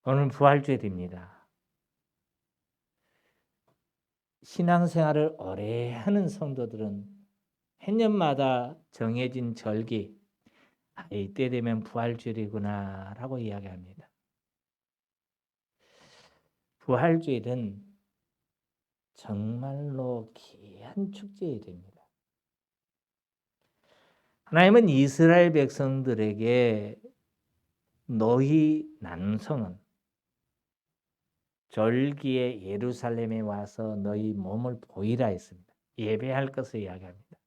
오늘 부활주일입니다. 신앙생활을 오래 하는 성도들은 해년마다 정해진 절기, 이때 되면 부활주일이구나 라고 이야기합니다. 부활주일은 정말로 귀한 축제일입니다. 하나님은 이스라엘 백성들에게 너희 남성은 절기에 예루살렘에 와서 너희 몸을 보이라 했습니다. 예배할 것을 이야기합니다.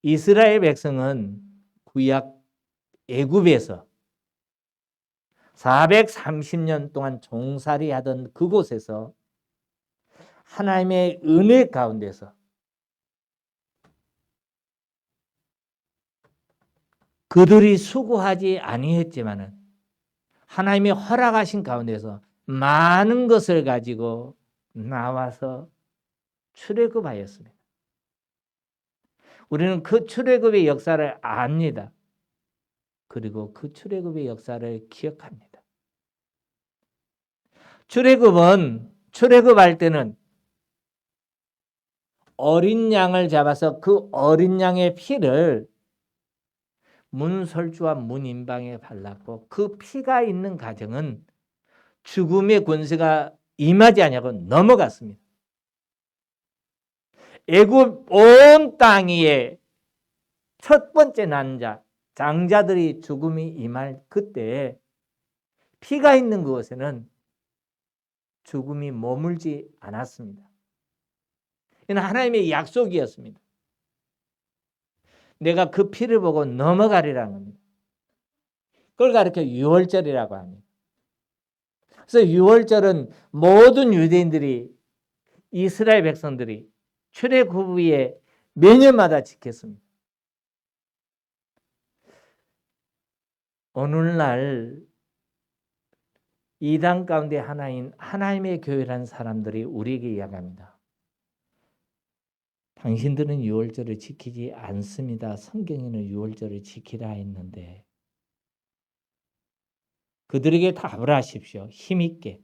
이스라엘 백성은 구약 애굽에서 430년 동안 종살이하던 그곳에서 하나님의 은혜 가운데서 그들이 수고하지 아니했지만은 하나님이 허락하신 가운데서 많은 것을 가지고 나와서 출애굽하였습니다. 우리는 그 출애굽의 역사를 압니다. 그리고 그 출애굽의 역사를 기억합니다. 출애굽할 때는 어린 양을 잡아서 그 어린 양의 피를 문설주와 문인방에 발랐고 그 피가 있는 가정은 죽음의 권세가 임하지 아니하고 넘어갔습니다. 애굽 온 땅 위에 첫 번째 난 자, 장자들이 죽음이 임할 그때 피가 있는 그곳에는 죽음이 머물지 않았습니다. 이는 하나님의 약속이었습니다. 내가 그 피를 보고 넘어가리라는 겁니다. 그걸 가르쳐 유월절이라고 합니다. 그래서 유월절은 모든 유대인들이, 이스라엘 백성들이 출애굽 후에 매년마다 지켰습니다. 오늘날 이단 가운데 하나인 하나님의 교회라는 사람들이 우리에게 이야기합니다. 당신들은 유월절을 지키지 않습니다. 성경에는 유월절을 지키라 했는데 그들에게 답을 하십시오. 힘있게.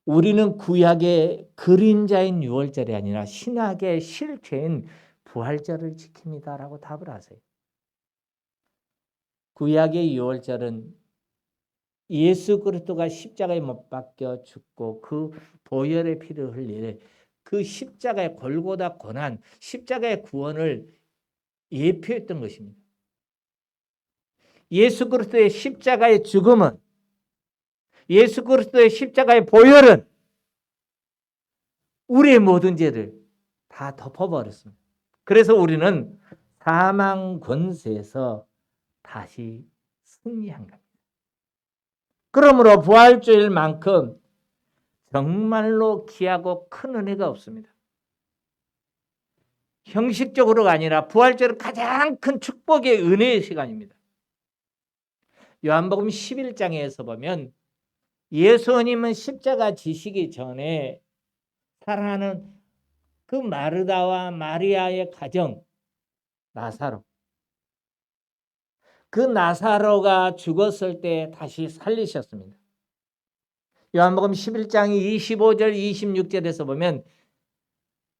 우리는 구약의 그림자인 유월절이 아니라 신약의 실체인 부활절을 지킵니다. 라고 답을 하세요. 구약의 유월절은 예수 그리스도가 십자가에 못 박혀 죽고 그 보혈의 피를 흘릴 그 십자가의 골고다 고난, 십자가의 구원을 예표했던 것입니다. 예수 그리스도의 십자가의 죽음은, 예수 그리스도의 십자가의 보혈은 우리의 모든 죄를 다 덮어버렸습니다. 그래서 우리는 사망 권세에서 다시 승리한 겁니다. 그러므로 부활주일만큼 정말로 귀하고 큰 은혜가 없습니다. 형식적으로가 아니라 부활절은 가장 큰 축복의 은혜의 시간입니다. 요한복음 11장에서 보면 예수님은 십자가 지시기 전에 사랑하는 그 마르다와 마리아의 가정 나사로, 그 나사로가 죽었을 때 다시 살리셨습니다. 요한복음 11장 25절 26절에서 보면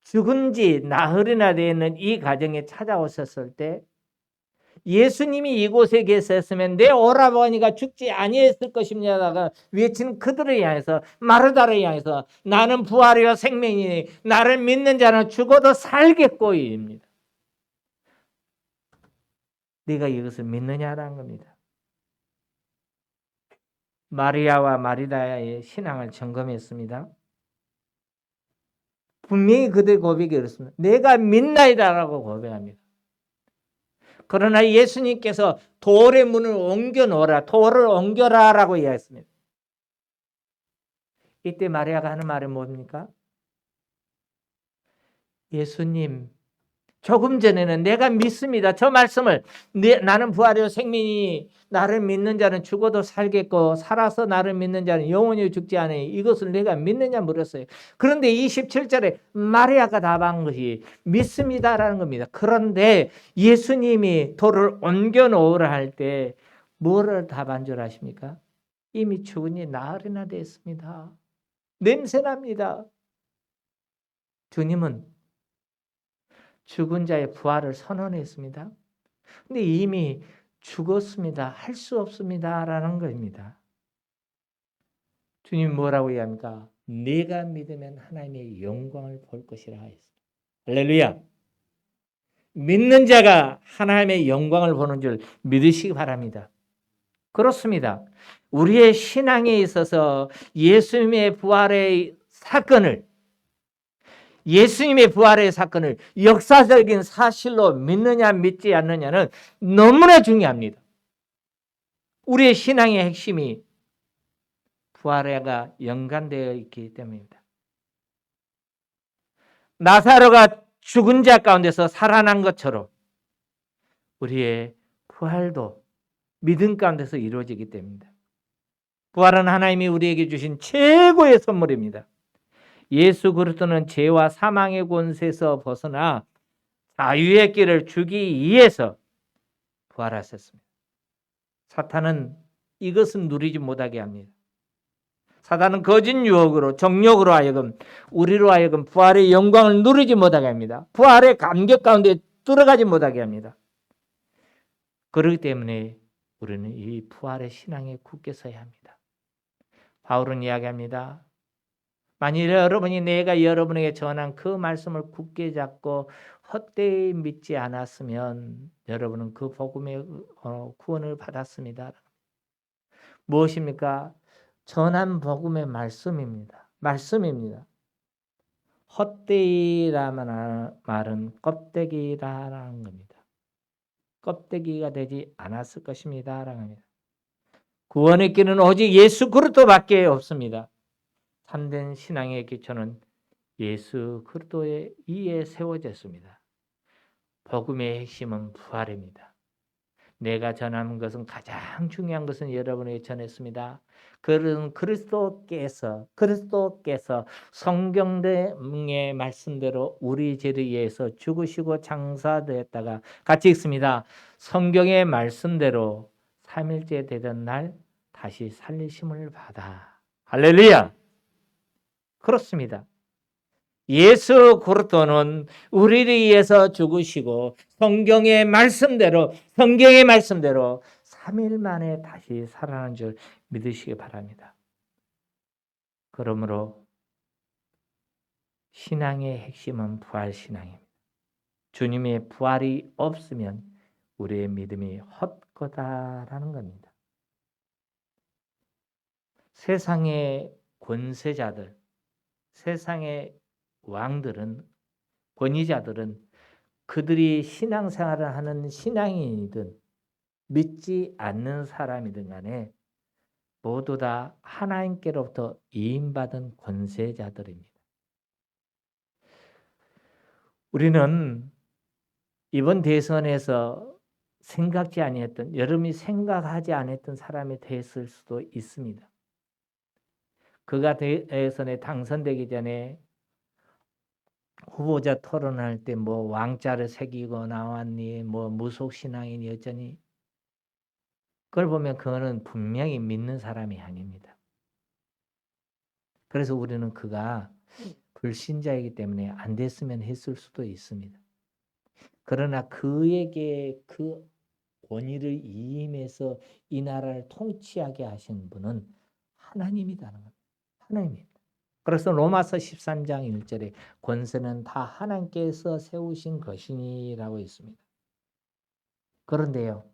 죽은 지 나흘이나 되는 이 가정에 찾아오셨을 때 예수님이 이곳에 계셨으면 내 오라버니가 죽지 아니했을 것입니다가 외치는 그들을 향해서, 마르다를 향해서 나는 부활이요 생명이니 나를 믿는 자는 죽어도 살겠고입니다. 네가 이것을 믿느냐라는 겁니다. 마리아와 마리다의 신앙을 점검했습니다. 분명히 그들의 고백이 그렇습니다. 내가 믿나이다라고 고백합니다. 그러나 예수님께서 돌의 문을 옮겨놓으라, 돌을 옮겨라라고 이야기했습니다. 이때 마리아가 하는 말이 뭡니까? 예수님, 조금 전에는 내가 믿습니다. 저 말씀을 나는 부활이요 생명이 나를 믿는 자는 죽어도 살겠고 살아서 나를 믿는 자는 영원히 죽지 않으니 이것을 내가 믿느냐 물었어요. 그런데 27절에 마리아가 답한 것이 믿습니다라는 겁니다. 그런데 예수님이 돌을 옮겨 놓으라 할 때 뭐를 답한 줄 아십니까? 이미 죽은 지 나흘이나 됐습니다. 냄새납니다. 주님은 죽은 자의 부활을 선언했습니다. 근데 이미 죽었습니다. 할 수 없습니다. 라는 겁니다. 주님 뭐라고 이야기합니까? 네가 믿으면 하나님의 영광을 볼 것이라 하였습니다. 할렐루야. 믿는 자가 하나님의 영광을 보는 줄 믿으시기 바랍니다. 그렇습니다. 우리의 신앙에 있어서 예수님의 부활의 사건을 역사적인 사실로 믿느냐 믿지 않느냐는 너무나 중요합니다. 우리의 신앙의 핵심이 부활과 연관되어 있기 때문입니다. 나사로가 죽은 자 가운데서 살아난 것처럼 우리의 부활도 믿음 가운데서 이루어지기 때문입니다. 부활은 하나님이 우리에게 주신 최고의 선물입니다. 예수 그리스도는 죄와 사망의 권세에서 벗어나 자유의 길을 주기 위해서 부활하셨습니다. 사탄은 이것은 누리지 못하게 합니다. 사탄은 거짓 유혹으로 정욕으로 하여금 우리로 하여금 부활의 영광을 누리지 못하게 합니다. 부활의 감격 가운데 들어가지 못하게 합니다. 그렇기 때문에 우리는 이 부활의 신앙에 굳게 서야 합니다. 바울은 이야기합니다. 만일 여러분이 내가 여러분에게 전한 그 말씀을 굳게 잡고 헛되이 믿지 않았으면 여러분은 그 복음의 구원을 받았습니다. 무엇입니까? 전한 복음의 말씀입니다. 헛되이라는 말은 껍데기라는 겁니다. 껍데기가 되지 않았을 것입니다. 라는 겁니다. 구원의 길은 오직 예수 그리스도밖에 없습니다. 참된 신앙의 기초는 예수 그리스도의 위에 세워졌습니다. 복음의 핵심은 부활입니다. 내가 전하는 것은 가장 중요한 것은 여러분에게 전했습니다. 그런 그리스도께서 성경의 말씀대로 우리 죄를 위해서 죽으시고 장사되었다가 같이 읽습니다. 성경의 말씀대로 3일째 되던 날 다시 살리심을 받아. 할렐루야. 그렇습니다. 예수 그리스도는 우리를 위해서 죽으시고 성경의 말씀대로 3일 만에 다시 살아난 줄 믿으시기 바랍니다. 그러므로 신앙의 핵심은 부활신앙입니다. 주님의 부활이 없으면 우리의 믿음이 헛거다라는 겁니다. 세상의 권세자들, 세상의 왕들은, 권위자들은 그들이 신앙생활을 하는 신앙인이든 믿지 않는 사람이든 간에 모두 다 하나님께로부터 위임받은 권세자들입니다. 우리는 이번 대선에서 생각지 아니했던, 여러분이 생각하지 않았던 사람이 됐을 수도 있습니다. 그가 대선에 당선되기 전에 후보자 토론할 때 뭐 왕자를 새기고 나왔니, 뭐 무속신앙이니 어쩌니, 그걸 보면 그거는 분명히 믿는 사람이 아닙니다. 그래서 우리는 그가 불신자이기 때문에 안 됐으면 했을 수도 있습니다. 그러나 그에게 그 권위를 위임해서 이 나라를 통치하게 하신 분은 하나님이라는 겁니다. 하나님입니다. 그래서 로마서 13장 1절에 권세는 다 하나님께서 세우신 것이니라고 있습니다. 그런데요,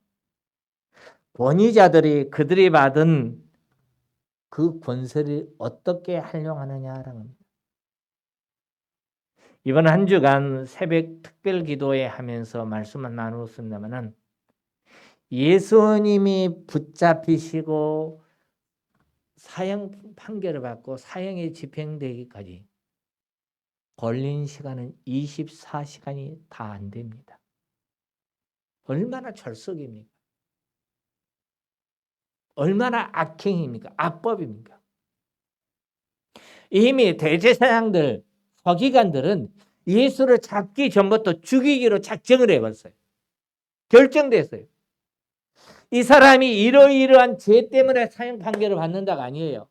권위자들이 그들이 받은 그 권세를 어떻게 활용하느냐라는 겁니다. 이번 한 주간 새벽 특별 기도회 하면서 말씀을 나누었습니다마는 예수님이 붙잡히시고 사형 판결을 받고 사형에 집행되기까지 걸린 시간은 24시간이 다 안 됩니다. 얼마나 철석입니까? 얼마나 악행입니까? 악법입니까? 이미 대제사장들, 서기관들은 예수를 잡기 전부터 죽이기로 작정을 해봤어요. 결정됐어요. 이 사람이 이러이러한 죄 때문에 사형 판결을 받는다가 아니에요.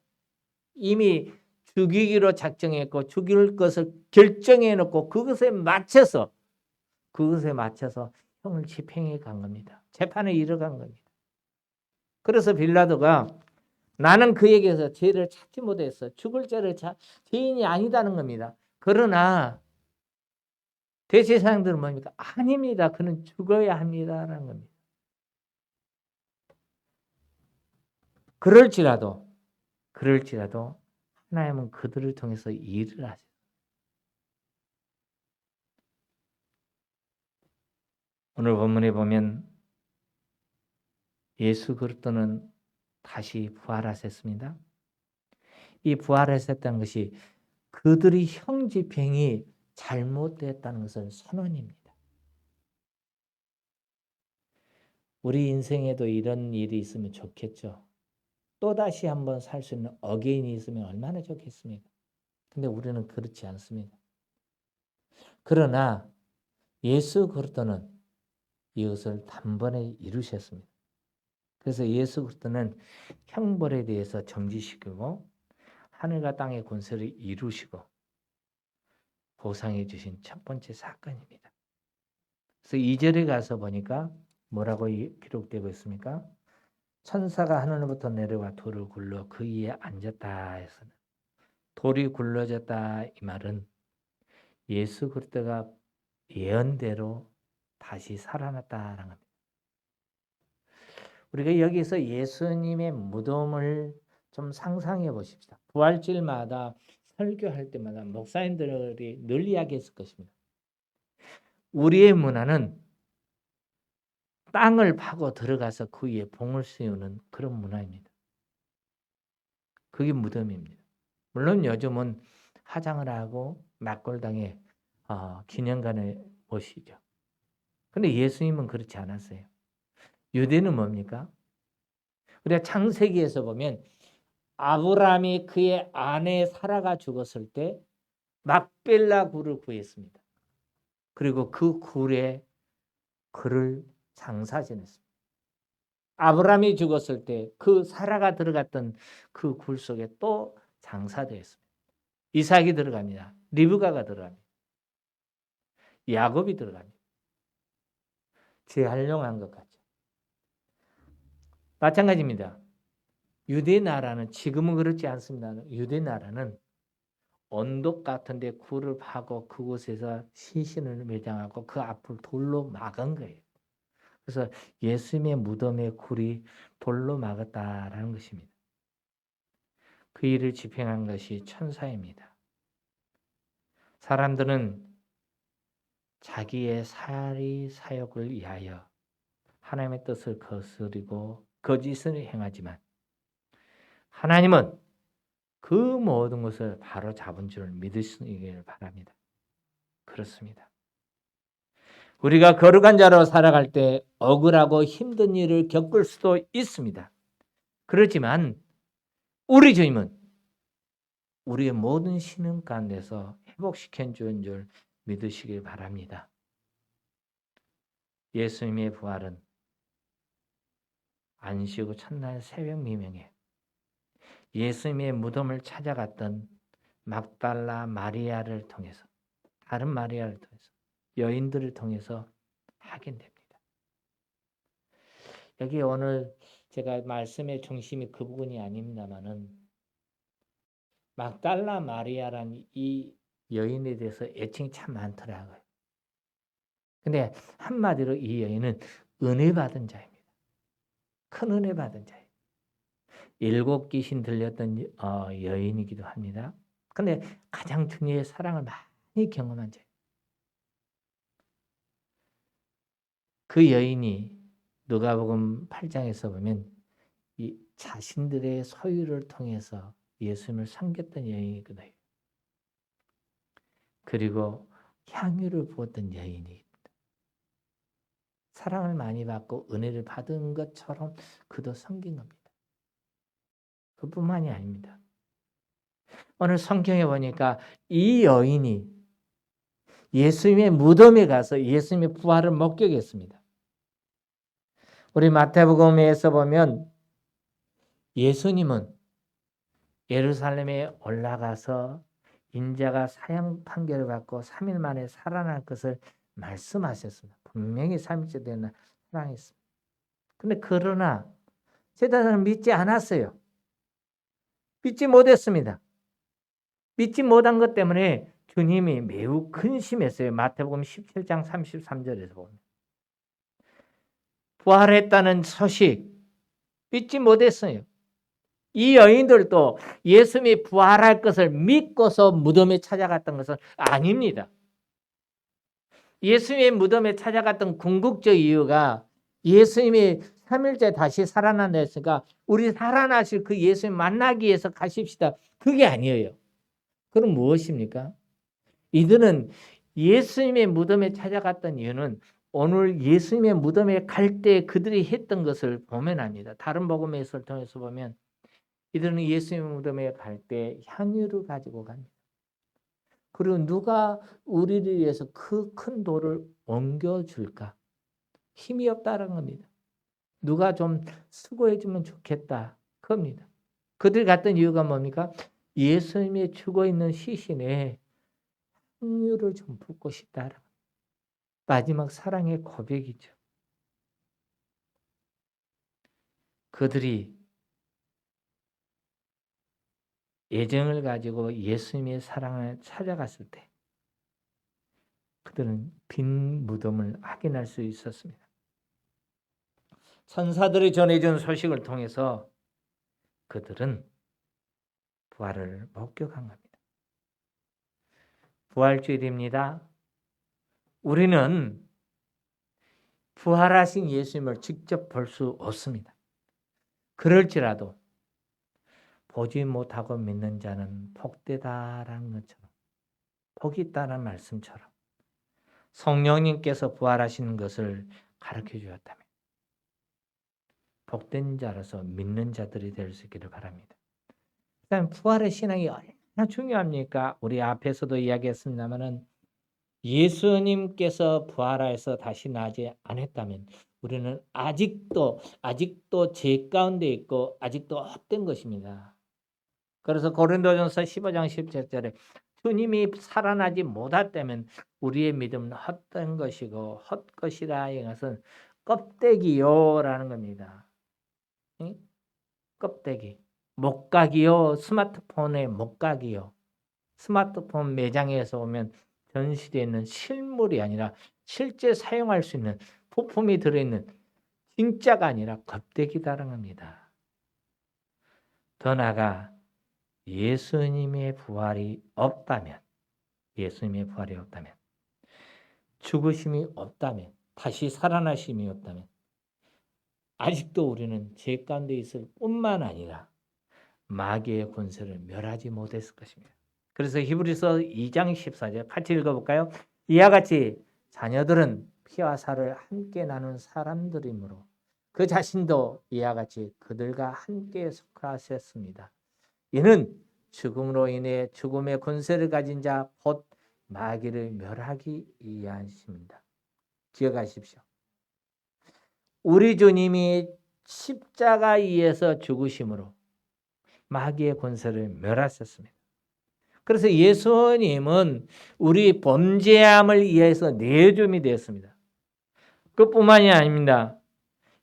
이미 죽이기로 작정했고 죽일 것을 결정해 놓고 그것에 맞춰서 형을 집행해 간 겁니다. 재판에 이뤄간 겁니다. 그래서 빌라도가 나는 그에게서 죄를 찾지 못했어. 죽을 죄를 죄인이 아니다는 겁니다. 그러나 대제사장들은 뭡니까? 아닙니다. 그는 죽어야 합니다라는 겁니다. 그럴지라도 하나님은 그들을 통해서 일을 하세요. 오늘 본문에 보면 예수 그리스도는 다시 부활하셨습니다. 이 부활하셨다는 것이 그들의 형 집행이 잘못됐다는 것을 선언입니다. 우리 인생에도 이런 일이 있으면 좋겠죠. 또다시 한번 살 수 있는 어게인이 있으면 얼마나 좋겠습니까? 근데 우리는 그렇지 않습니다. 그러나 예수 그리스도는 이것을 단번에 이루셨습니다. 그래서 예수 그리스도는 형벌에 대해서 정지시키고 하늘과 땅의 권세를 이루시고 보상해 주신 첫 번째 사건입니다. 그래서 2절에 가서 보니까 뭐라고 기록되고 있습니까? 천사가 하늘로부터 내려와 돌을 굴러 그 위에 앉았다 해서 돌이 굴러졌다 이 말은 예수 그리스도가 예언대로 다시 살아났다라는 겁니다. 우리가 여기서 예수님의 무덤을 좀 상상해 보십시다. 부활절마다 설교할 때마다 목사님들이 늘 이야기했을 것입니다. 우리의 문화는 땅을 파고 들어가서 그 위에 봉을 세우는 그런 문화입니다. 그게 무덤입니다. 물론 요즘은 화장을 하고 막골당에 기념관에 모시죠. 근데 예수님은 그렇지 않았어요. 유대는 뭡니까? 우리가 창세기에서 보면 아브라함이 그의 아내 사라가 죽었을 때 막벨라 굴을 구했습니다. 그리고 그 굴에 그를 장사 지냈습니다. 아브라함이 죽었을 때 그 사라가 들어갔던 그 굴 속에 또 장사되었습니다. 이삭이 들어갑니다. 리브가가 들어갑니다. 야곱이 들어갑니다. 재활용한 것 같죠. 마찬가지입니다. 유대 나라는 지금은 그렇지 않습니다. 유대 나라는 언덕 같은데 굴을 파고 그곳에서 시신을 매장하고 그 앞을 돌로 막은 거예요. 그래서 예수님의 무덤의 굴이 돌로 막았다라는 것입니다. 그 일을 집행한 것이 천사입니다. 사람들은 자기의 사욕을 위하여 하나님의 뜻을 거스르고 거짓을 행하지만 하나님은 그 모든 것을 바로 잡은 줄 믿으시길 바랍니다. 그렇습니다. 우리가 거룩한 자로 살아갈 때 억울하고 힘든 일을 겪을 수도 있습니다. 그렇지만 우리 주님은 우리의 모든 신음 가운데서 회복시켜 주는 줄 믿으시길 바랍니다. 예수님의 부활은 안식구 첫날 새벽 미명에 예수님의 무덤을 찾아갔던 막달라 마리아를 통해서 다른 마리아를 통해서 여인들을 통해서 확인됩니다. 여기 오늘 제가 말씀의 중심이 그 부분이 아닙니다만은 막달라 마리아라는 이 여인에 대해서 애칭이 참 많더라고요. 근데 한마디로 이 여인은 은혜 받은 자입니다. 큰 은혜 받은 자예요. 7 귀신 들렸던 여인이기도 합니다. 근데 가장 중요해 사랑을 많이 경험한 자예요. 그 여인이 누가복음 8장에서 보면 이 자신들의 소유를 통해서 예수님을 섬겼던 여인이거든요. 그리고 향유를 부었던 여인입니다. 사랑을 많이 받고 은혜를 받은 것처럼 그도 섬긴 겁니다. 그뿐만이 아닙니다. 오늘 성경에 보니까 이 여인이 예수님의 무덤에 가서 예수님의 부활을 목격했습니다. 우리 마태복음에서 보면 예수님은 예루살렘에 올라가서 인자가 사형 판결을 받고 3일 만에 살아날 것을 말씀하셨습니다. 분명히 3일째 되는 날 살아났습니다. 근데 그러나 제자들은 믿지 않았어요. 믿지 못했습니다. 믿지 못한 것 때문에 주님이 매우 근심했어요. 마태복음 17장 33절에서 보면. 부활했다는 소식 믿지 못했어요. 이 여인들도 예수님이 부활할 것을 믿고서 무덤에 찾아갔던 것은 아닙니다. 예수님의 무덤에 찾아갔던 궁극적 이유가 예수님이 3일째 다시 살아난다 했으니까 우리 살아나실 그 예수님 만나기 위해서 가십시다. 그게 아니에요. 그럼 무엇입니까? 이들은 예수님의 무덤에 찾아갔던 이유는 오늘 예수님의 무덤에 갈 때 그들이 했던 것을 보면 압니다. 다른 복음에서 통해서 보면 이들은 예수님의 무덤에 갈 때 향유를 가지고 갑니다. 그리고 누가 우리를 위해서 그 큰 돌을 옮겨줄까? 힘이 없다는 겁니다. 누가 좀 수고해주면 좋겠다. 그겁니다. 그들이 갔던 이유가 뭡니까? 예수님이 죽어 있는 시신에 향유를 좀 붓고 싶다. 마지막 사랑의 고백이죠. 그들이 애정을 가지고 예수님의 사랑을 찾아갔을 때 그들은 빈 무덤을 확인할 수 있었습니다. 천사들이 전해준 소식을 통해서 그들은 부활을 목격한 겁니다. 부활주일입니다. 우리는 부활하신 예수님을 직접 볼 수 없습니다. 그럴지라도 보지 못하고 믿는 자는 복되다라는 것처럼 복이 있다는 말씀처럼 성령님께서 부활하시는 것을 가르쳐 주었다면 복된 자로서 믿는 자들이 될 수 있기를 바랍니다. 일단 부활의 신앙이 얼마나 중요합니까? 우리 앞에서도 이야기했습니다마는 예수님께서 부활하여서 다시 나지 않았다면 우리는 아직도 죄 가운데 있고 아직도 헛된 것입니다. 그래서 고린도전서 15장 17절에 주님이 살아나지 못했다면 우리의 믿음은 헛된 것이고 헛것이라 이것은 껍데기요라는 겁니다. 응? 껍데기. 목각이요. 스마트폰의 목각이요. 스마트폰 매장에서 오면 전시되어 있는 실물이 아니라 실제 사용할 수 있는 부품이 들어있는 진짜가 아니라 껍데기다라는 겁니다. 더 나아가 예수님의 부활이 없다면 죽으심이 없다면 다시 살아나심이 없다면 아직도 우리는 죄 가운데 있을 뿐만 아니라 마귀의 권세를 멸하지 못했을 것입니다. 그래서 히브리서 2장 14절 같이 읽어볼까요? 이와 같이 자녀들은 피와 살을 함께 나눈 사람들이므로 그 자신도 이와 같이 그들과 함께 속하셨습니다. 이는 죽음으로 인해 죽음의 권세를 가진 자 곧 마귀를 멸하기 위하십니다. 기억하십시오. 우리 주님이 십자가에서 죽으심으로 마귀의 권세를 멸하셨습니다. 그래서 예수님은 우리 범죄함을 위해서 내줌이 되었습니다. 그뿐만이 아닙니다.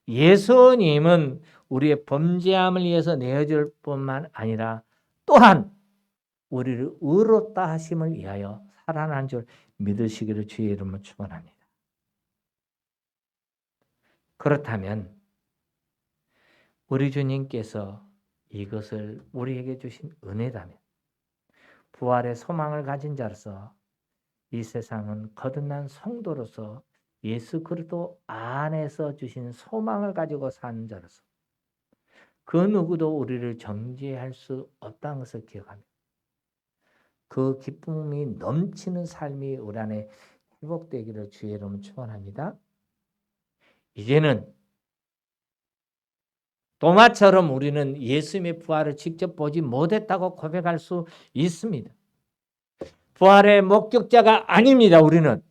예수님은 우리의 범죄함을 위해서 내어줄 뿐만 아니라 또한 우리를 의롭다 하심을 위하여 살아난 줄 믿으시기를 주의 이름으로 축원합니다. 그렇다면 우리 주님께서 이것을 우리에게 주신 은혜라면 부활의 소망을 가진 자로서 이 세상은 거듭난 성도로서 예수 그리스도 안에서 주신 소망을 가지고 사는 자로서 그 누구도 우리를 정죄할 수 없다는 것을 기억합니다. 그 기쁨이 넘치는 삶이 우리 안에 회복되기를 주의 이름으로 축원합니다. 이제는 도마처럼 우리는 예수님의 부활을 직접 보지 못했다고 고백할 수 있습니다. 부활의 목격자가 아닙니다. 우리는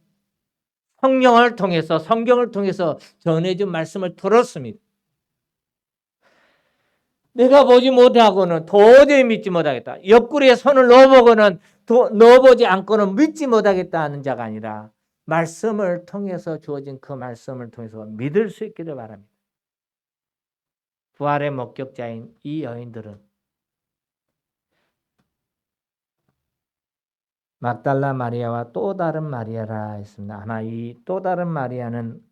성경을 통해서 전해준 말씀을 들었습니다. 내가 보지 못하고는 도저히 믿지 못하겠다. 옆구리에 손을 넣어보지 않고는 믿지 못하겠다 하는 자가 아니라 말씀을 통해서 주어진 그 말씀을 통해서 믿을 수 있기를 바랍니다. 부활의 목격자인 이 여인들은 막달라 마리아와 또 다른 마리아라 했습니다. 아마 이 또 다른 마리아는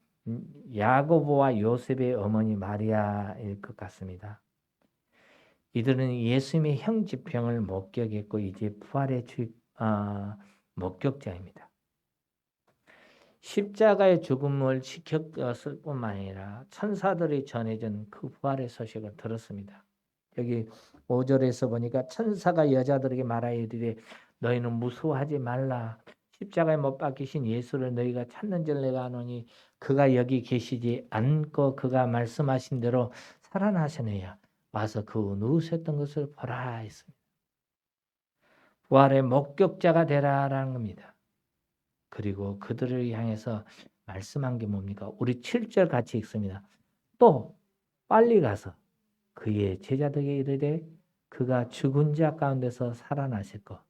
야고보와 요셉의 어머니 마리아일 것 같습니다. 이들은 예수님의 형집행을 목격했고 이제 부활의 목격자입니다. 십자가의 죽음을 지켰을 뿐만 아니라 천사들이 전해준 그 부활의 소식을 들었습니다. 여기 5절에서 보니까 천사가 여자들에게 말하여 이르되 너희는 무서워하지 말라. 십자가에 못 박히신 예수를 너희가 찾는 줄 내가 아노니 그가 여기 계시지 않고 그가 말씀하신 대로 살아나시느냐. 와서 그 누우셨던 것을 보라 했습니다. 부활의 목격자가 되라라는 겁니다. 그리고 그들을 향해서 말씀한 게 뭡니까? 우리 7절 같이 읽습니다. 또 빨리 가서 그의 제자들에게 이르되 그가 죽은 자 가운데서 살아나실 것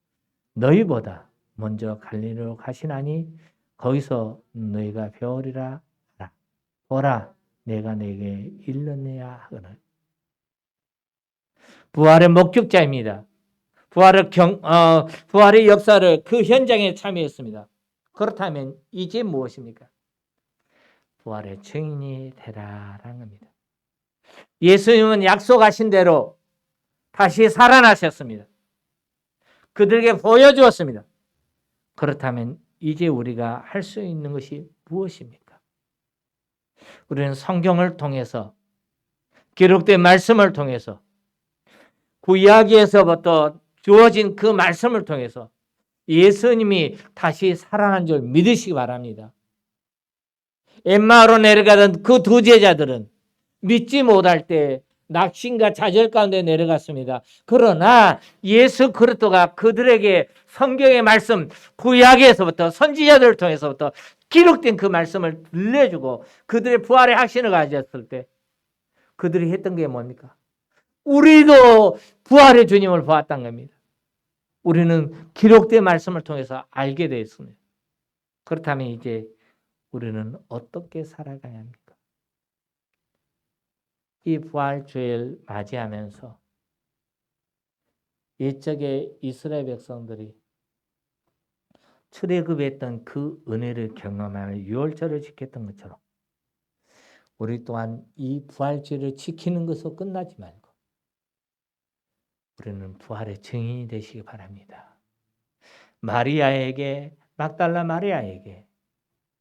너희보다 먼저 갈릴리로 가시나니 거기서 너희가 배우리라 하라. 보라 내가 네게 일렀느냐 하거늘. 부활의 목격자입니다. 부활의 역사를 그 현장에 참여했습니다. 그렇다면 이제 무엇입니까? 부활의 증인이 되라라는 겁니다. 예수님은 약속하신 대로 다시 살아나셨습니다. 그들에게 보여주었습니다. 그렇다면 이제 우리가 할 수 있는 것이 무엇입니까? 우리는 성경을 통해서 기록된 말씀을 통해서 그 이야기에서부터 주어진 그 말씀을 통해서 예수님이 다시 살아난 줄 믿으시기 바랍니다. 엠마오로 내려가던 그 두 제자들은 믿지 못할 때 낙심과 좌절 가운데 내려갔습니다. 그러나 예수 그리스도가 그들에게 성경의 말씀, 구약에서부터 선지자들을 통해서부터 기록된 그 말씀을 들려주고 그들의 부활의 확신을 가졌을 때 그들이 했던 게 뭡니까? 우리도 부활의 주님을 보았다는 겁니다. 우리는 기록된 말씀을 통해서 알게 되었습니다. 그렇다면 이제 우리는 어떻게 살아가야 합니까? 이 부활주일 맞이하면서 옛적에 이스라엘 백성들이 출애굽했던 그 은혜를 경험하며 유월절을 지켰던 것처럼 우리 또한 이 부활주일을 지키는 것으로 끝나지 말고 우리는 부활의 증인이 되시기 바랍니다. 막달라 마리아에게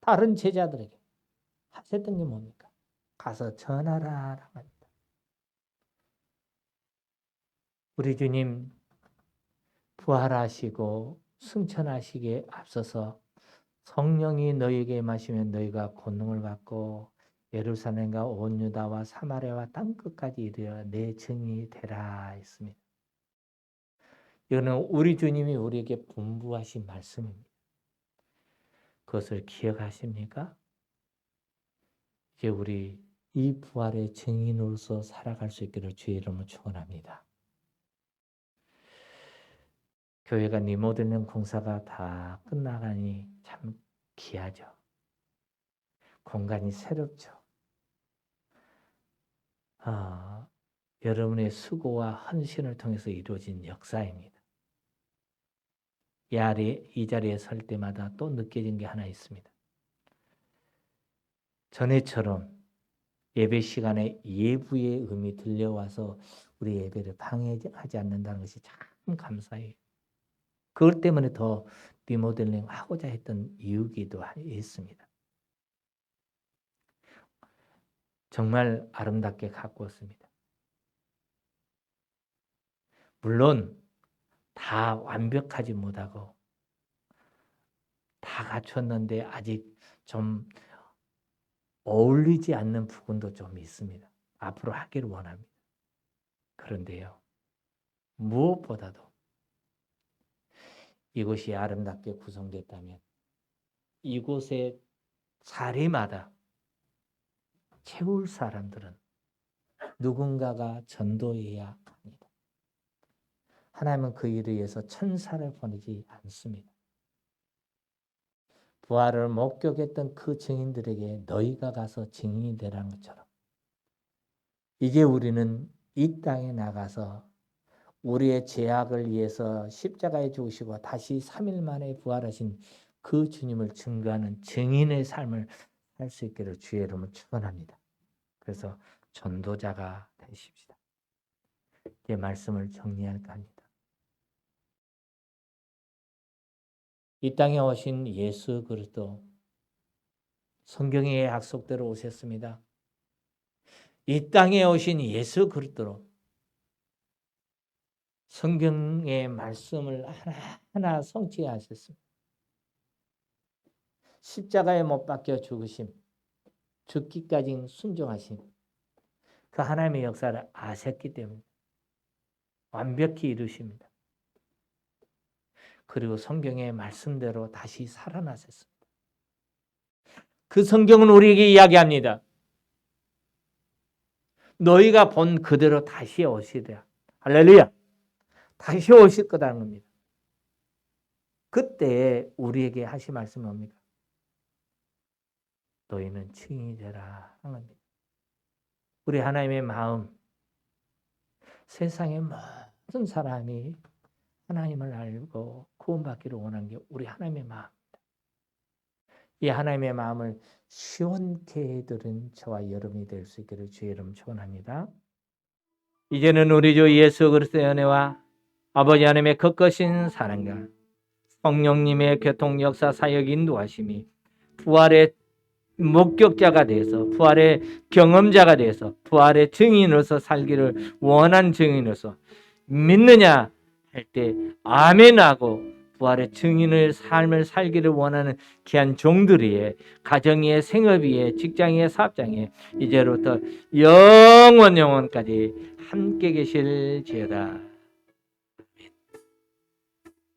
다른 제자들에게 하셨던 게 뭡니까? 가서 전하라라고 합니다. 우리 주님 부활하시고 승천하시기에 앞서서 성령이 너희에게 임하시면 너희가 권능을 받고 예루살렘과 온 유다와 사마리아와 땅끝까지 이르러 내 증인이 되라 했습니다. 이거는 우리 주님이 우리에게 분부하신 말씀입니다. 그것을 기억하십니까? 이제 우리 이 부활의 증인으로서 살아갈 수 있기를 주의 이름으로 축원합니다. 교회가 리모델링 공사가 다 끝나가니 참 귀하죠. 공간이 새롭죠. 여러분의 수고와 헌신을 통해서 이루어진 역사입니다. 이 자리에 설 때마다 또 느껴진 게 하나 있습니다. 전에처럼 예배 시간에 예부의 음이 들려와서 우리 예배를 방해하지 않는다는 것이 참 감사해요. 그것 때문에 더 리모델링 하고자 했던 이유기도 했습니다. 정말 아름답게 가꾸었습니다. 물론 다 완벽하지 못하고 다 갖췄는데 아직 좀 어울리지 않는 부분도 좀 있습니다. 앞으로 하기를 원합니다. 그런데요, 무엇보다도 이곳이 아름답게 구성됐다면 이곳에 자리마다 채울 사람들은 누군가가 전도해야 합니다. 하나님은 그 일을 위해서 천사를 보내지 않습니다. 부활을 목격했던 그 증인들에게 너희가 가서 증인이 되라는 것처럼 이제 우리는 이 땅에 나가서 우리의 죄악을 위해서 십자가에 죽으시고 다시 3일 만에 부활하신 그 주님을 증거하는 증인의 삶을 살 수 있기를 주의 이름으로 축원합니다. 그래서 전도자가 되십시다. 이 말씀을 정리할까 합니다. 이 땅에 오신 예수 그리스도 성경의 약속대로 오셨습니다. 이 땅에 오신 예수 그리스도로 성경의 말씀을 하나하나 성취하셨습니다. 십자가에 못 박혀 죽으심, 죽기까지 순종하심, 그 하나님의 역사를 아셨기 때문에 완벽히 이루십니다. 그리고 성경의 말씀대로 다시 살아나셨습니다. 그 성경은 우리에게 이야기합니다. 너희가 본 그대로 다시 오시리라. 할렐루야. 다시 오실 거라는 겁니다. 그때 우리에게 하신 말씀은 뭡니까? 너희는 증인이 되라 하는 겁니다. 우리 하나님의 마음, 세상의 모든 사람이 하나님을 알고 구원받기를 원하는 게 우리 하나님의 마음입니다. 이 하나님의 마음을 시원케 해드린 저와 여러분이 될 수 있기를 주의 이름 축원합니다. 이제는 우리 주 예수 그리스도의 은혜와 아버지 하나님의 거룩하신 사랑과 성령님의 교통 역사 사역 인도하심이 부활의 목격자가 돼서 부활의 경험자가 돼서 부활의 증인으로서 살기를 원한 증인으로서 믿느냐 할 때 아멘하고 부활의 증인의 삶을 살기를 원하는 귀한 종들이에 가정의 생업이에 직장의 사업장에 이제부터 영원까지 함께 계실지어다.